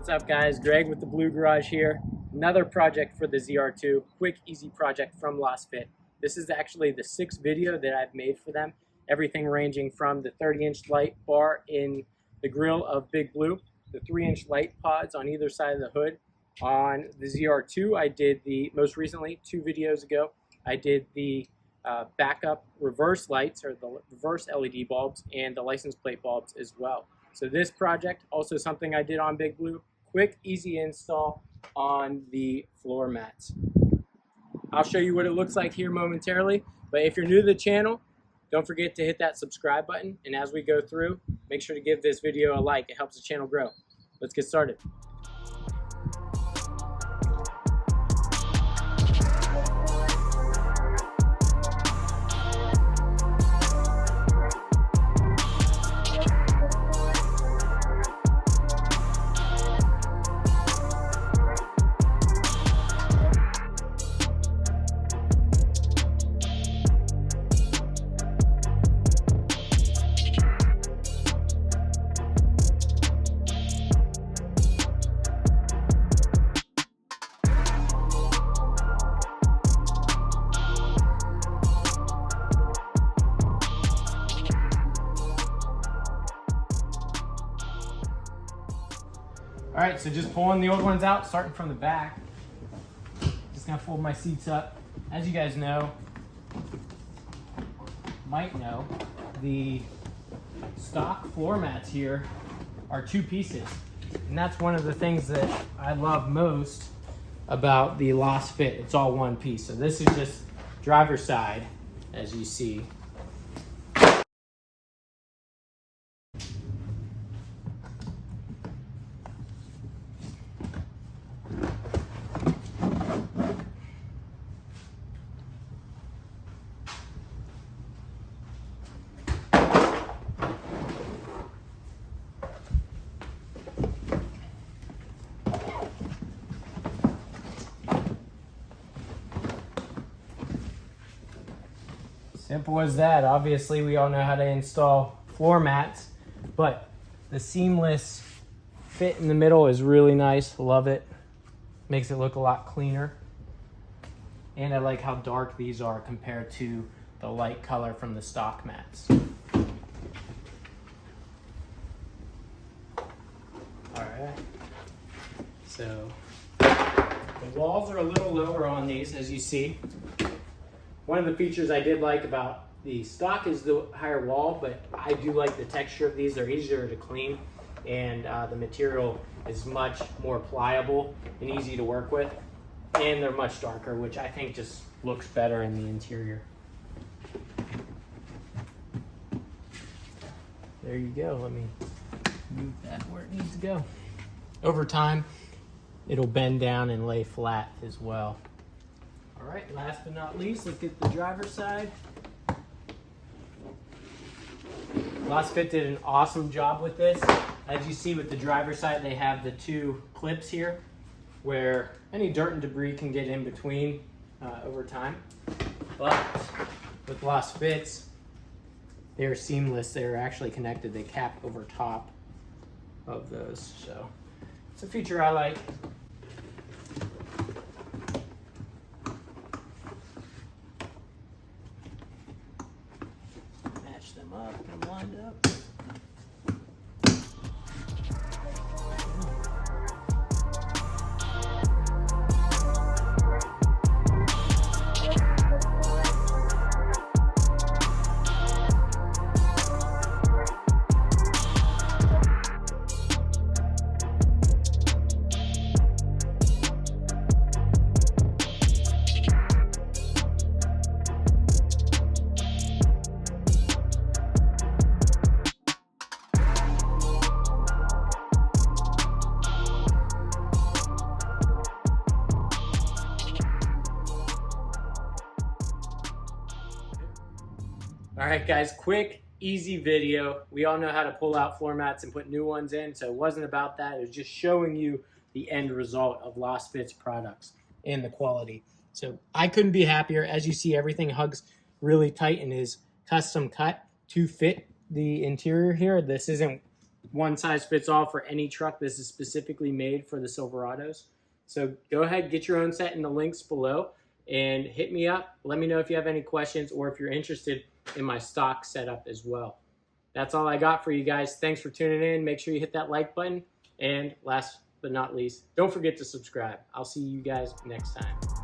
What's up guys, Greg with the Blue Garage here. Another project for the ZR2, quick easy project from LostFit. This is actually the 6th video that I've made for them. Everything ranging from the 30-inch light bar in the grill of Big Blue, the 3-inch light pods on either side of the hood. On the ZR2 I did most recently, 2 videos ago, I did the backup reverse lights or the reverse LED bulbs and the license plate bulbs as well. So this project, also something I did on Big Blue, quick, easy install on the floor mats. I'll show you what it looks like here momentarily, but if you're new to the channel, don't forget to hit that subscribe button, and as we go through, make sure to give this video a like. It helps the channel grow. Let's get started. Alright, so just pulling the old ones out, starting from the back. Just gonna fold my seats up. As you guys might know, the stock floor mats here are 2 pieces. And that's one of the things that I love most about the LostFit. It's all 1 piece. So this is just driver's side, as you see. Simple as that. Obviously, we all know how to install floor mats, but the seamless fit in the middle is really nice. Love it. Makes it look a lot cleaner. And I like how dark these are compared to the light color from the stock mats. Alright. So, the walls are a little lower on these, as you see. One of the features I did like about the stock is the higher wall, but I do like the texture of these. They're easier to clean, and the material is much more pliable and easy to work with. And they're much darker, which I think just looks better in the interior. There you go. Let me move that where it needs to go. Over time, it'll bend down and lay flat as well. All right, last but not least, let's get the driver's side. LostFit did an awesome job with this. As you see with the driver's side, they have the 2 clips here where any dirt and debris can get in between over time. But with LostFits, they're seamless. They're actually connected. They cap over top of those. So it's a feature I like. Them up, get them lined up. All right, guys, quick, easy video. We all know how to pull out floor mats and put new ones in, so it wasn't about that. It was just showing you the end result of LostFit's products and the quality. So I couldn't be happier. As you see, everything hugs really tight and is custom cut to fit the interior here. This isn't one size fits all for any truck. This is specifically made for the Silverados. So go ahead, get your own set in the links below and hit me up. Let me know if you have any questions or if you're interested in my stock setup as well. That's all I got for you guys. Thanks for tuning in. Make sure you hit that like button. And last but not least, don't forget to subscribe. I'll see you guys next time.